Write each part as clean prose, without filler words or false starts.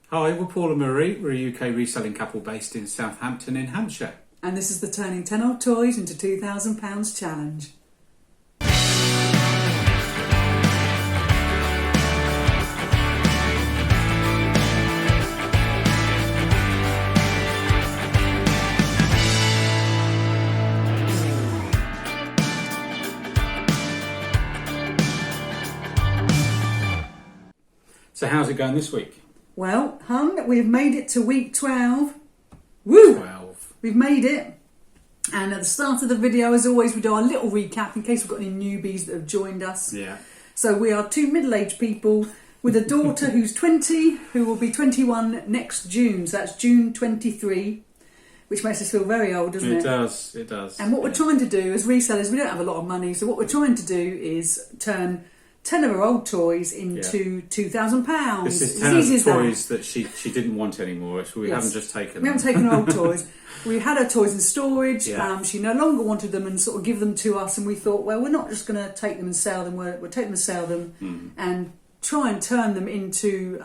Hi, we're Paul and Marie. We're a UK reselling couple based in Southampton in Hampshire. And this is the Turning 10 Old Toys into £2,000 challenge. So how's it going this week? Well, hun, we've made it to week 12. Woo! 12. We've made it. And at the start of the video, as always, we do our little recap in case we've got any newbies that have joined us. Yeah. So we are two middle-aged people with a daughter who's 20, who will be 21 next June. So that's June 23, which makes us feel very old, doesn't it? It does. And what we're trying to do as resellers, we don't have a lot of money, so what we're trying to do is turn 10 of her old toys into £2,000. This is 10 of the toys that she didn't want anymore, so we haven't just taken them. We haven't taken her old toys. We had her toys in storage, Yeah. She no longer wanted them and sort of give them to us, and we thought, well, we're not just going to take them and sell them, we'll take them and sell them and try and turn them into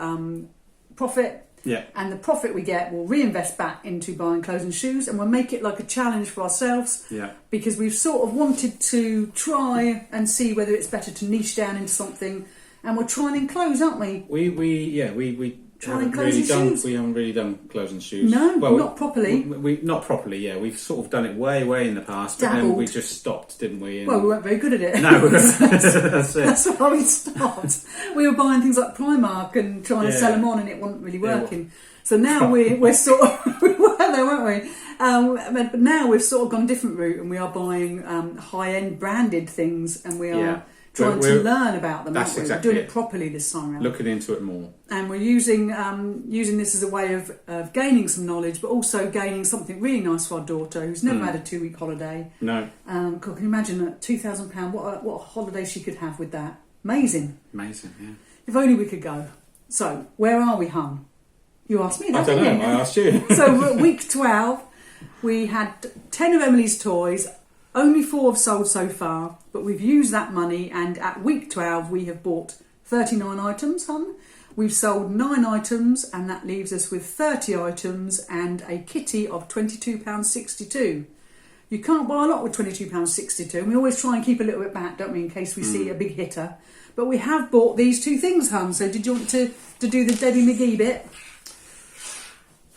profit. Yeah. And the profit we get, we'll reinvest back into buying clothes and shoes, and we'll make it like a challenge for ourselves. Yeah. Because we've sort of wanted to try and see whether it's better to niche down into something, and we're trying in clothes, aren't we? We Trying haven't clothes really and done. shoes. We haven't really done clothes and shoes. No, well, not properly. We not properly. Yeah, we've sort of done it way in the past, but then Dabbled. we just stopped, didn't we? And Well, we weren't very good at it. no, that's it. That's why we stopped. We were buying things like Primark and trying to sell Yeah. them on, and it wasn't really Yeah, working. So now we're sort of we were there, weren't we? But now we've sort of gone a different route, and we are buying high-end branded things, and we are trying to learn about them. That's aren't we? exactly We're doing it. it properly this time around. Looking into it more. And we're using this as a way of gaining some knowledge, but also gaining something really nice for our daughter, who's never had a 2-week holiday. No. God, can you imagine at £2,000? What a holiday she could have with that? Amazing. Amazing. Yeah. If only we could go. So, where are we, hun? You asked me that, I don't know. didn't you? I asked you. So we're at week 12. We had 10 of Emily's toys. Only 4 have sold so far, but we've used that money, and at week 12 we have bought 39 items, hun. We've sold 9 items, and that leaves us with 30 items and a kitty of £22.62. You can't buy a lot with £22.62, and we always try and keep a little bit back, don't we, in case we see a big hitter. But we have bought these 2 things, hun. So did you want to do the Debbie McGee bit?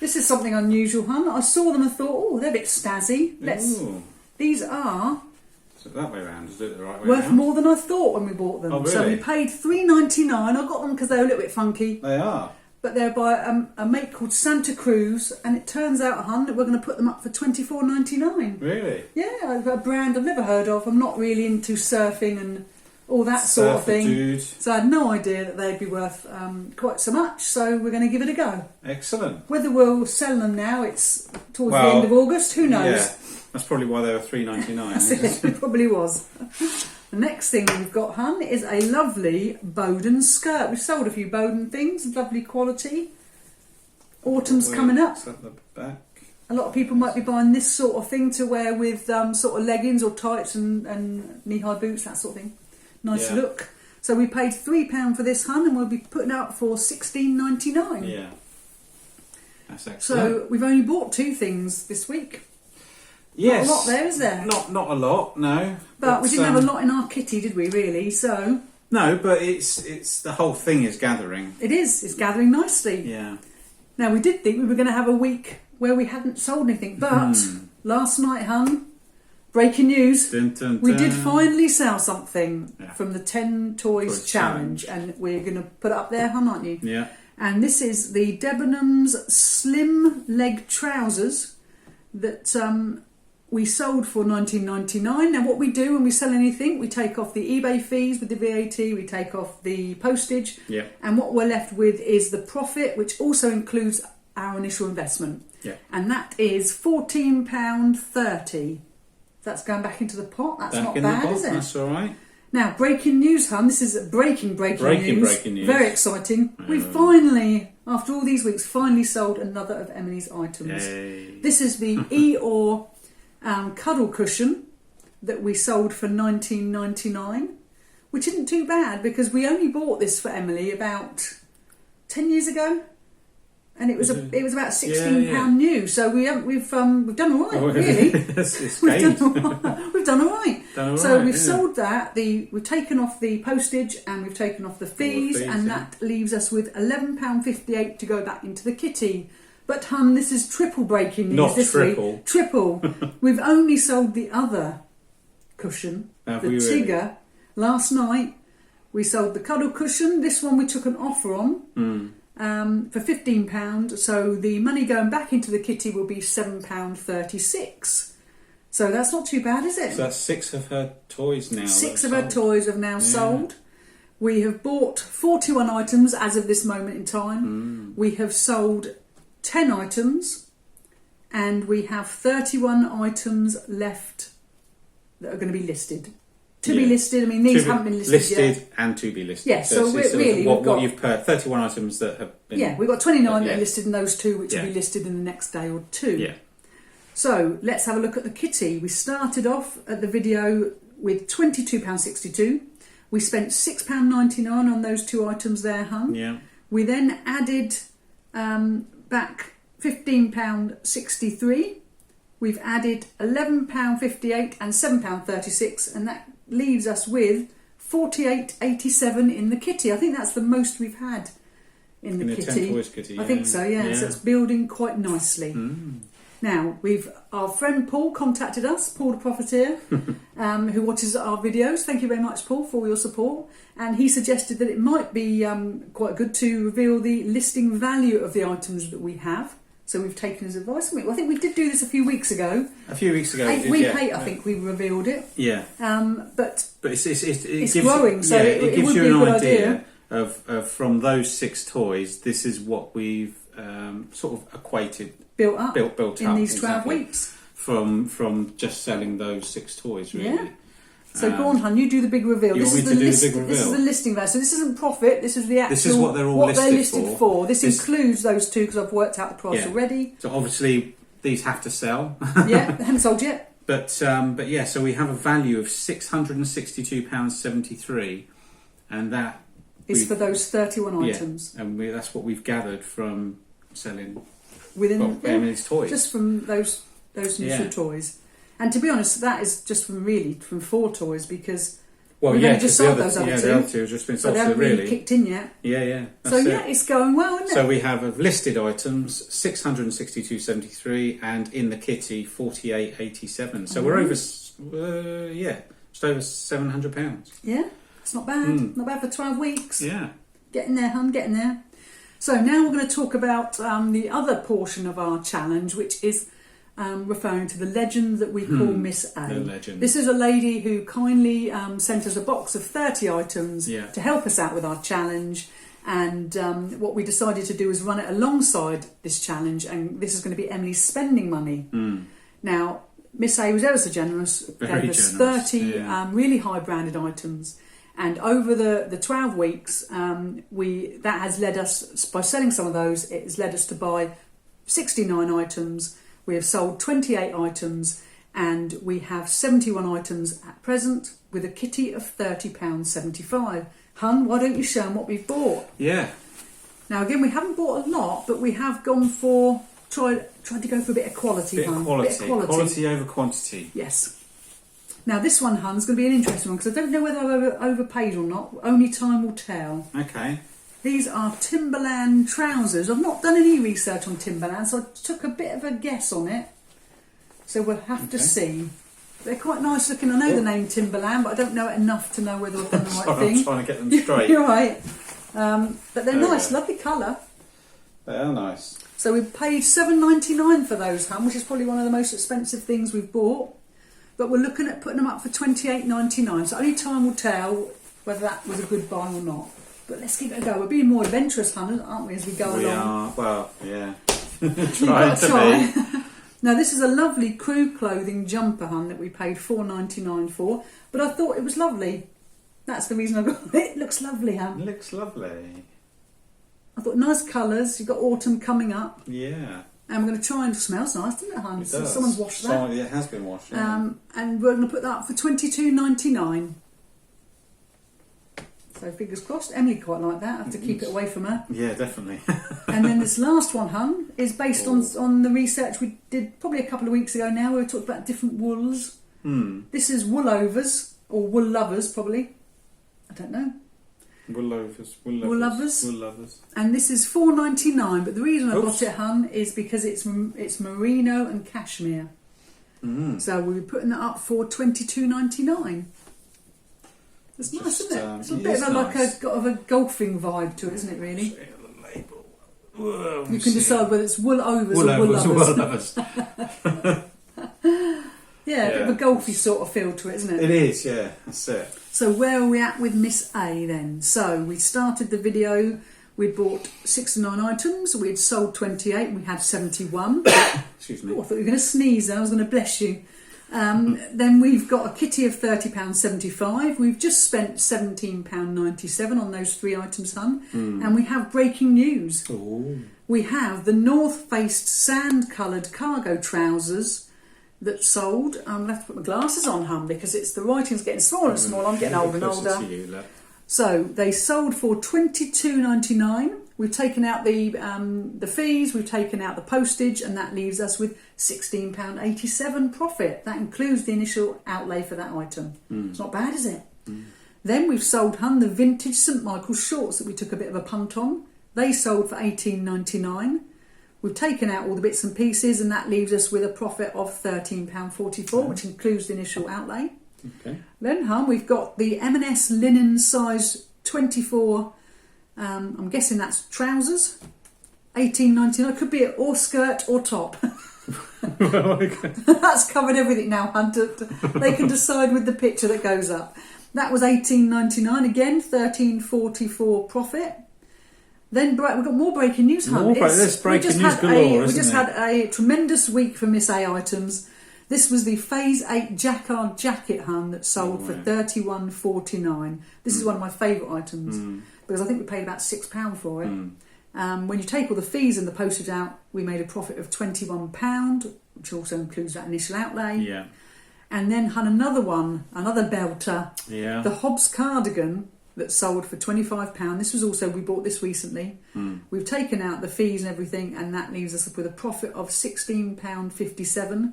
This is something unusual, hun. I saw them and thought, oh, they're a bit snazzy. Ooh. These are So that way around, is it the right way worth around? more than I thought when we bought them. Oh, really? So we paid $3.99. I got them because they were a little bit funky. They are. But they're by a mate called Santa Cruz, and it turns out, hun, that we're going to put them up for $24.99. Really? Yeah, a brand I've never heard of. I'm not really into surfing and all that sort of Surfer thing. dude. So I had no idea that they'd be worth quite so much. So we're going to give it a go. Excellent. Whether we'll sell them now, it's towards the Well, end of August. Who knows? Yeah. That's probably why they were $3.99. That's it. It probably was. The next thing we've got, hun, is a lovely Bowden skirt. We've sold a few Bowden things, lovely quality. Autumn's coming up. At the back. A lot of people might be buying this sort of thing to wear with sort of leggings or tights and knee-high boots, that sort of thing. Nice look. So we paid £3 for this, hun, and we'll be putting it up for $16.99. Yeah. That's excellent. So we've only bought 2 things this week. Yes. Not a lot there, is there? Not a lot, no. But we didn't have a lot in our kitty, did we, really? So No, but it's the whole thing is gathering. it is. It's gathering nicely. Yeah. Now, we did think we were going to have a week where we hadn't sold anything, but last night, hun, breaking news, Dun, dun, we dun. did finally sell something Yeah. from the 10 Toys Challenge, and we're going to put it up there, hun, aren't you? Yeah. And this is the Debenhams slim leg trousers that we sold for $19.99. Now, what we do when we sell anything, we take off the eBay fees with the VAT, we take off the postage, Yeah. and what we're left with is the profit, which also includes our initial investment. Yeah. And that is £14.30. That's going back into the pot. That's Back not in bad, the pot. is it? That's all right. Now, breaking news, hun. This is breaking news. Breaking news. Very exciting. We finally, after all these weeks, finally sold another of Emily's items. Yay. This is the Eeyore cuddle cushion that we sold for $19.99, which isn't too bad because we only bought this for Emily about 10 years ago. and it was about £16 yeah. new. So we've done all right, really. We've done all right. So we've sold that. We've taken off the postage and we've taken off the fees, and that leaves us with £11.58 to go back into the kitty. But hun, this is triple breaking news. Not this triple. week. Triple. We've only sold the other cushion, the Tigger, last night. We sold the cuddle cushion. This one we took an offer on for £15. So the money going back into the kitty will be £7.36. So that's not too bad, is it? So that's 6 of her toys now. 6 of her toys have now sold. We have bought 41 items as of this moment in time. We have sold 10 items, and we have 31 items left that are going to be listed. To be listed, I mean, these haven't been listed yet. Listed and to be listed. Yeah, so we've got... What you've put, 31 items that have been... Yeah, we've got 29 that are listed, and those 2 which will be listed in the next day or 2. Yeah. So, let's have a look at the kitty. We started off at the video with £22.62. We spent £6.99 on those 2 items there, hun. Yeah. We then added back £15.63. We've added £11.58 and £7.36, and that leaves us with £48.87 in the kitty. I think that's the most we've had in the kitty. 10 toys kitty. I think so, yeah. So it's building quite nicely. Now, our friend Paul contacted us, Paul the Profiteer, who watches our videos. Thank you very much, Paul, for all your support. And he suggested that it might be quite good to reveal the listing value of the items that we have. So we've taken his advice. I think we did do this a few weeks ago. A few weeks ago. I think we revealed it. Yeah. But it's growing, so it gives would you be a an good idea of from those 6 toys, this is what we've sort of equated. Built up in these 12 weeks. From just selling those 6 toys, really. Yeah. So go on, hun, you do the big reveal. This is the listing value. So this isn't profit, this is the actual... This is what they're all listed for. This includes those 2 because I've worked out the price already. So obviously these have to sell. Yeah, they haven't sold yet. But yeah, so we have a value of £662.73, and that is for those 31 items. And that's what we've gathered from selling within Emily's toys. Just from those initial toys. And to be honest, that is just from 4 toys because we've only just sold those other 2. The other 2 have just been sold. So they haven't really kicked in yet. Yeah. It's going well, isn't it? So we have of listed items 662.73, and in the kitty 48.87. So we're over, just over £700. Yeah, it's not bad. Not bad for 12 weeks. Yeah, getting there, hun, getting there. So now we're going to talk about the other portion of our challenge, which is referring to the legend that we call Miss A. The legend. This is a lady who kindly sent us a box of 30 items to help us out with our challenge. And what we decided to do is run it alongside this challenge, and this is going to be Emily's spending money. Now, Miss A was ever so generous, gave us 30 really high branded items. And over the 12 weeks, that has led us, by selling some of those, it has led us to buy 69 items. We have sold 28 items, and we have 71 items at present with a kitty of £30.75. Hun, why don't you show them what we've bought? Yeah. Now again, we haven't bought a lot, but we have gone for tried to go for a bit of quality. Bit of quality over quantity. Yes. Now this one, Hun, is going to be an interesting one because I don't know whether I've overpaid or not. Only time will tell. Okay. These are Timberland trousers. I've not done any research on Timberland, so I took a bit of a guess on it. So we'll have to see. They're quite nice looking. I know the name Timberland, but I don't know it enough to know whether I've done the right thing. I'm trying to get them straight. You're right. But they're nice, lovely colour. They are nice. So we paid $7.99 for those, Hun, which is probably one of the most expensive things we've bought. But we're looking at putting them up for $28.99. So only time will tell whether that was a good buy or not. But let's give it a go. We're being more adventurous, Hun, aren't we, as we go along? We are. Well, yeah. Trying to be. Now, this is a lovely crew clothing jumper, Hun, that we paid $4.99 for. But I thought it was lovely. That's the reason I got it. It looks lovely, Hun. It looks lovely. I thought nice colours. You've got autumn coming up. Yeah. And we're going to try and... It smells nice, doesn't it, Hun? It does. Someone's washed that. It has been washed, yeah. And we're going to put that up for $22.99. So fingers crossed. Emily quite like that. I have to keep it away from her. Yeah, definitely. And then this last one, hun, is based on the research we did probably a couple of weeks ago now. We talked about different wools. This is wool overs, or wool lovers probably. I don't know. Wool lovers. And this is $4.99. But the reason I got it, hun, is because it's merino and cashmere. So we'll be putting that up for $22.99. It's nice, isn't it? It's a bit of a golfing vibe to it, isn't it? Really. Whoa, you can decide whether it's wool overs or wool lovers. Yeah, a bit of a golfy sort of feel to it, isn't it? It is, yeah, that's it. So where are we at with Miss A then? So we started the video, we bought 69 items, we had sold 28, we had 71. Excuse me. Oh, I thought you were going to sneeze there, I was going to bless you. Then we've got a kitty of £30.75. We've just spent £17.97 on those 3 items, hun. And we have breaking news. Ooh. We have the North Faced sand-coloured cargo trousers that sold. I'm going to have to put my glasses on, hun, because the writing's getting smaller and smaller. I'm getting older and older. So they sold for $22.99. We've taken out the fees, we've taken out the postage, and that leaves us with £16.87 profit. That includes the initial outlay for that item. It's not bad, is it? Then we've sold, hun, the vintage St Michael's shorts that we took a bit of a punt on. They sold for $18.99. We've taken out all the bits and pieces, and that leaves us with a profit of £13.44, which includes the initial outlay. Okay. Then, hun, we've got the M&S linen size 24. I'm guessing that's trousers. $18.99. Could be or skirt or top. That's covered everything now, Hunter. They can decide with the picture that goes up. That was $18.99 again. $13.44 profit. Then we've got more breaking news, hun. There's breaking news galore, we just had a tremendous week for Miss A items. This was the Phase 8 Jacquard jacket, hun, that sold for $31.49. This is one of my favourite items because I think we paid about £6 for it. When you take all the fees and the postage out, we made a profit of £21, which also includes that initial outlay. Yeah. And then, hun, another belter. Yeah. The Hobbs cardigan that sold for £25. This was also, we bought this recently. We've taken out the fees and everything, and that leaves us with a profit of £16.57.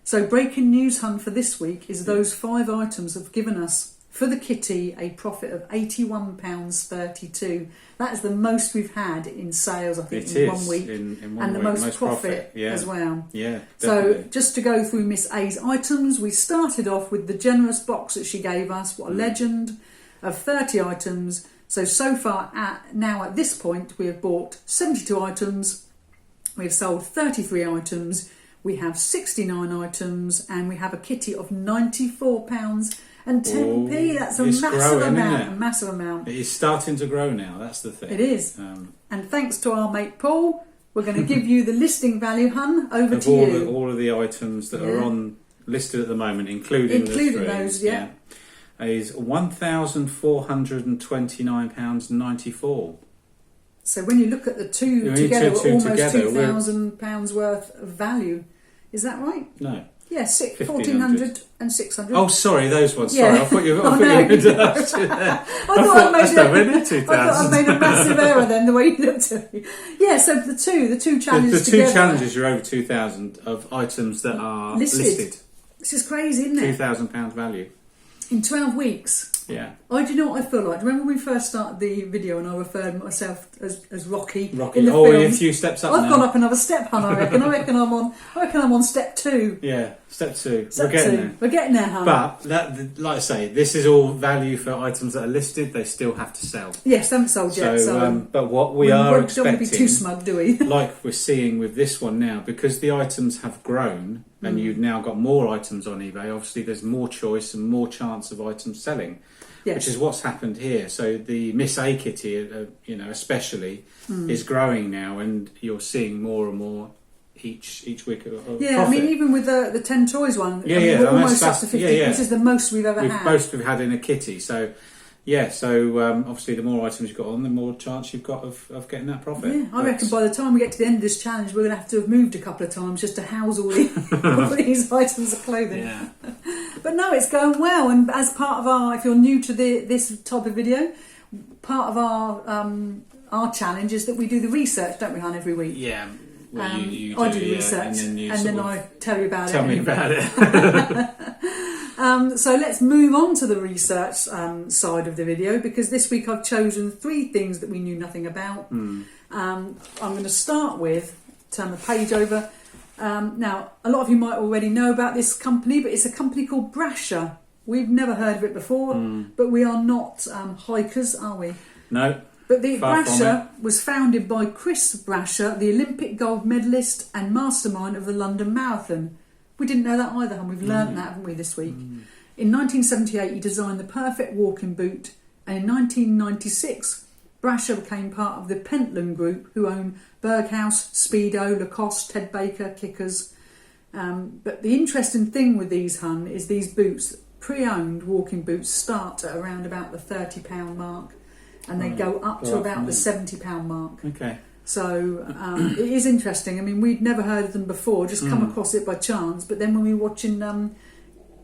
So breaking news, hun, for this week is those 5 items have given us, for the kitty, a profit of £81.32. That is the most we've had in sales, I think, in 1 week. In 1 and week, the most profit as well. Yeah, definitely. So just to go through Miss A's items, we started off with the generous box that she gave us. What a legend, of 30 items. So far, at this point, we have bought 72 items. We have sold 33 items. We have 69 items, and we have a kitty of £94 and 10p. That's a massive amount. It is starting to grow now, that's the thing. It is. And thanks to our mate Paul, we're going to give you the listing value, hun, over to you. All of the items that are on listed at the moment, including the 3, those, is £1,429.94. So when you look at the two together, we're almost £2,000 worth of value. Is that right? No. Yeah, 1,400 and 600. Oh, sorry, those ones. Sorry, I thought you were... I thought I made a massive error then, the way you looked at me. Yeah, so the two challenges together... The 2 challenges, you're over 2,000 of items that are listed. This is crazy, isn't it? £2,000 value. In 12 weeks. Yeah. Do you know what I feel like? Remember when we first started the video and I referred myself as Rocky? Rocky. In the films? You're a few steps up. I've gone up another step, hun. I reckon. I reckon I'm on step 2. Yeah, step 2. We're getting there. We're getting there, hun. But like I say, this is all value for items that are listed. They still have to sell. Yes, they haven't sold yet. But what we are expecting, don't want to be too smug, do we? like we're seeing with this one now, because the items have grown and you've now got more items on eBay. Obviously, there's more choice and more chance of items selling. Yes. Which is what's happened here. So the Miss A kitty, especially, is growing now, and you're seeing more and more each week. Of profit. I mean, even with the 10 toys one, we're almost up to 50. This is the most we've ever had. Most we've had in a kitty. So obviously the more items you've got on, the more chance you've got of getting that profit. Yeah, I reckon by the time we get to the end of this challenge, we're going to have to have moved a couple of times just to house all these items of clothing. Yeah. But no, it's going well. And as part of if you're new to this type of video, part of our challenge is that we do the research, don't we, Han, every week? Yeah. Well, you I do the research, and then I tell you about it. Tell me about it. So let's move on to the research side of the video, because this week I've chosen 3 things that we knew nothing about. I'm going to start with, turn the page over. Now, a lot of you might already know about this company, but it's a company called Brasher. We've never heard of it before, but we are not hikers, are we? No. But the Brasher was founded by Chris Brasher, the Olympic gold medalist and mastermind of the London Marathon. We didn't know that either, and we've learnt that, haven't we, this week? In 1978, he designed the perfect walking boot, and in 1996, Brasher became part of the Pentland Group, who own Berghaus, Speedo, Lacoste, Ted Baker, Kickers. But the interesting thing with these, Hun, is these boots, pre-owned walking boots, start at around about the £30 mark, and they go up to about the £70 mark. Okay. So it is interesting. I mean, we'd never heard of them before, just come across it by chance. But then when we were watching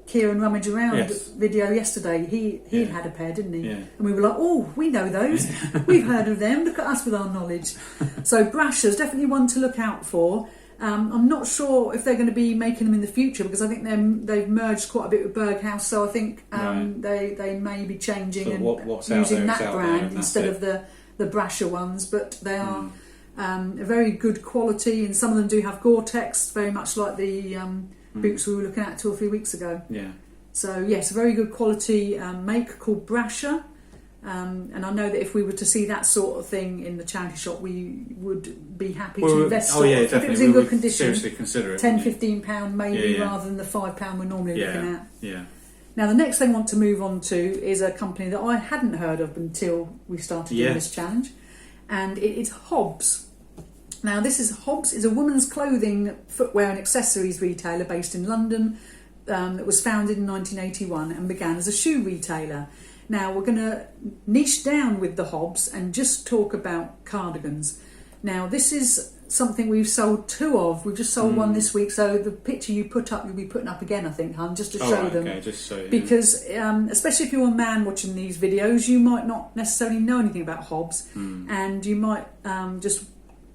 Kieran Rummage Around video yesterday, he had a pair, didn't he? Yeah. And we were like, oh, we know those. We've heard of them. Look at us with our knowledge. So Brasher's definitely one to look out for. I'm not sure if they're going to be making them in the future, because I think they've merged quite a bit with Berghaus, so I think they may be changing and using that brand instead of the Brasher ones, but they are a very good quality, and some of them do have Gore-Tex, very much like the boots we were looking at 2 or 3 weeks ago. Yeah. So yes, a very good quality make called Brasher. And I know that if we were to see that sort of thing in the charity shop, we would be happy to invest. If it was in good condition, seriously consider it. £10-15 maybe, rather than the £5 we're normally looking at. Yeah. Now the next thing I want to move on to is a company that I hadn't heard of until we started doing this challenge, and it is Hobbs. Now Hobbs is a women's clothing, footwear and accessories retailer based in London that was founded in 1981 and began as a shoe retailer. Now we're going to niche down with the Hobbs and just talk about cardigans. Now this is something we've sold 2 of. We've just sold one this week, so the picture you put up, you'll be putting up again, I think, hun, just to show them. Okay, just so, because especially if you're a man watching these videos, you might not necessarily know anything about Hobbs, and you might just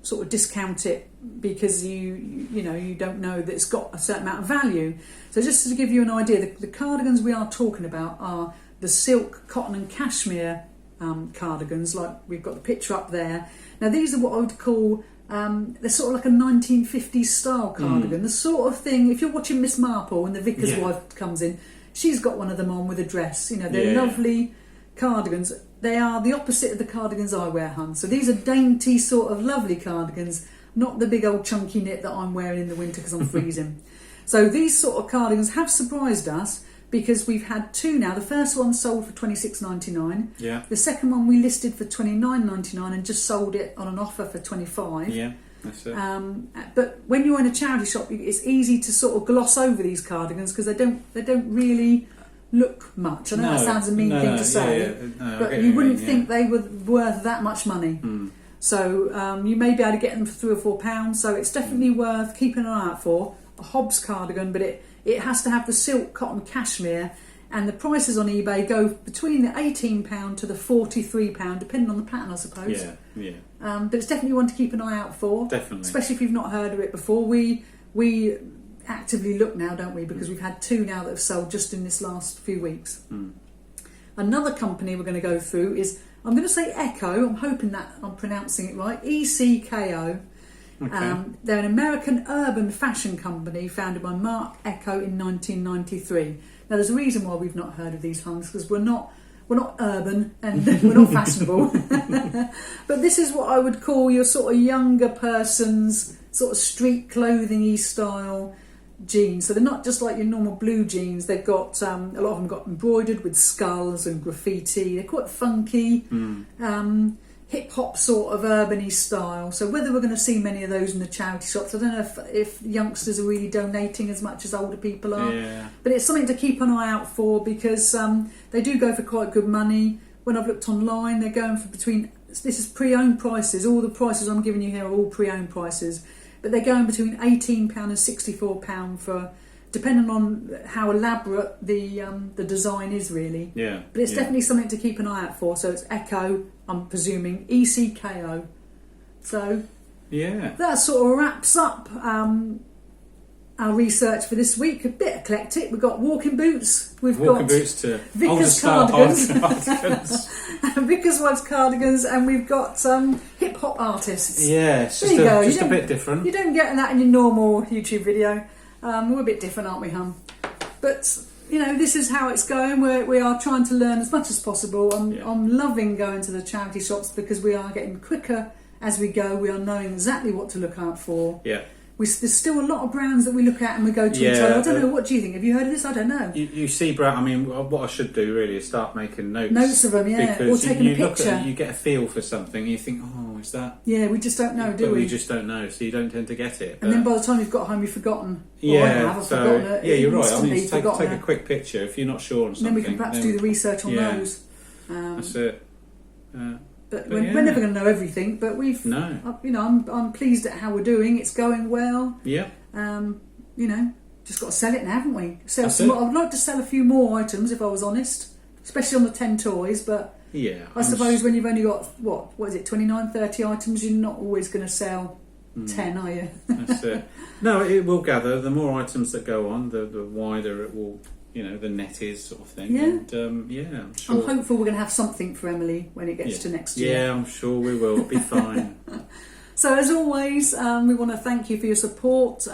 sort of discount it because you don't know that it's got a certain amount of value. So just to give you an idea, the cardigans we are talking about are the silk, cotton and cashmere cardigans, like we've got the picture up there. Now these are what I would call, they're sort of like a 1950s style cardigan. The sort of thing, if you're watching Miss Marple and the vicar's wife comes in, she's got one of them on with a dress. They're lovely cardigans. They are the opposite of the cardigans I wear, hun. So these are dainty, sort of lovely cardigans, not the big old chunky knit that I'm wearing in the winter because I'm freezing. So these sort of cardigans have surprised us, because we've had 2 now. The first one sold for $26.99. Yeah. The second one we listed for $29.99 and just sold it on an offer for $25. Yeah, that's it. But when you're in a charity shop, it's easy to sort of gloss over these cardigans because they don't really look much. I know that sounds a mean thing to say, but you wouldn't think they were worth that much money. So you may be able to get them for £3 or £4. So it's definitely worth keeping an eye out for. A Hobbs cardigan, but it has to have the silk, cotton, cashmere, and the prices on eBay go between the £18 to the £43, depending on the pattern, I suppose. Yeah. But it's definitely one to keep an eye out for. Definitely. Especially if you've not heard of it before. We actively look now, don't we? Because we've had 2 now that have sold just in this last few weeks. Another company we're going to go through is, I'm going to say Ecko. I'm hoping that I'm pronouncing it right. ECKO. Okay. They're an American urban fashion company founded by Mark Ecko in 1993. Now there's a reason why we've not heard of these hunks, because we're not urban and we're not fashionable. But this is what I would call your sort of younger person's sort of street clothing-y style jeans. So they're not just like your normal blue jeans. They've got a lot of them got embroidered with skulls and graffiti. They're quite funky. Hip-hop sort of urban-y style. So whether we're going to see many of those in the charity shops, I don't know if youngsters are really donating as much as older people are. But it's something to keep an eye out for, because they do go for quite good money. When I've looked online, they're going for this is pre-owned prices. All the prices I'm giving you here are all pre-owned prices. But they're going between £18 and £64 for depending on how elaborate the design is, really. Yeah. But it's definitely something to keep an eye out for. So it's Ecko, I'm presuming, ECKO. So that sort of wraps up our research for this week. A bit eclectic. We've got walking boots. We've got boots to Vickers cardigans, Vickers wives cardigans, and we've got hip hop artists. Yeah, it's just a bit different. You don't get that in your normal YouTube video. We're a bit different, aren't we, hon? But this is how it's going. We are trying to learn as much as possible. I'm loving going to the charity shops because we are getting quicker as we go. We are knowing exactly what to look out for. Yeah. There's still a lot of brands that we look at and we go to each other. I don't know, what do you think? Have you heard of this? I don't know. You see brand. I mean, what I should do really is start making notes. Notes of them, yeah. Or taking a picture. Look at, you get a feel for something and you think, oh, is that... Yeah, we just don't know, do we? We just don't know, so you don't tend to get it. And then by the time you've got home, you've forgotten. Yeah, forgotten it. Yeah, you're right. I mean, take a quick picture if you're not sure on something. And then we can perhaps do the research on those. That's it. But we're never going to know everything. But I'm pleased at how we're doing. It's going well. Yeah. Just got to sell it now, haven't we? I'd like to sell a few more items if I was honest, especially on the 10 toys. But I suppose when you've only got what is it, 29, 30 items, you're not always going to sell 10, are you? That's it. No, it will gather. The more items that go on, the wider it will. The net is, sort of thing. Yeah. And, I'm sure. I'm hopeful we're going to have something for Emily when it gets to next year. Yeah, I'm sure we will. It'll be fine. So as always, we want to thank you for your support.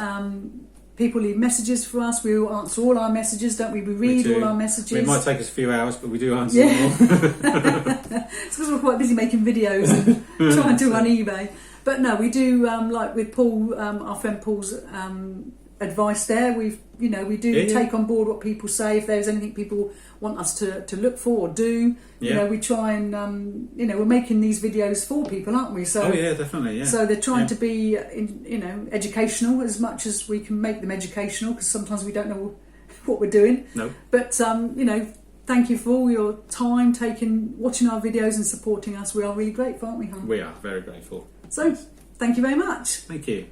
People leave messages for us. We will answer all our messages, don't we? We read all our messages. It might take us a few hours, but we do answer them all. It's because we're quite busy making videos and trying to run eBay. But no, we do, like with Paul, our friend Paul's advice there, we take on board what people say. If there's anything people want us to look for or do, we try and we're making these videos for people, aren't we? So definitely. So they're trying to be educational as much as we can make them educational, because sometimes we don't know what we're doing. No. But thank you for all your time watching our videos and supporting us. We are really grateful, aren't we, hon? We are very grateful. So thank you very much. Thank you.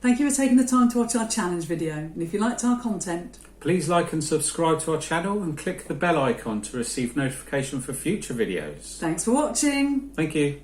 Thank you for taking the time to watch our challenge video, and if you liked our content, please like and subscribe to our channel and click the bell icon to receive notification for future videos. Thanks for watching. Thank you.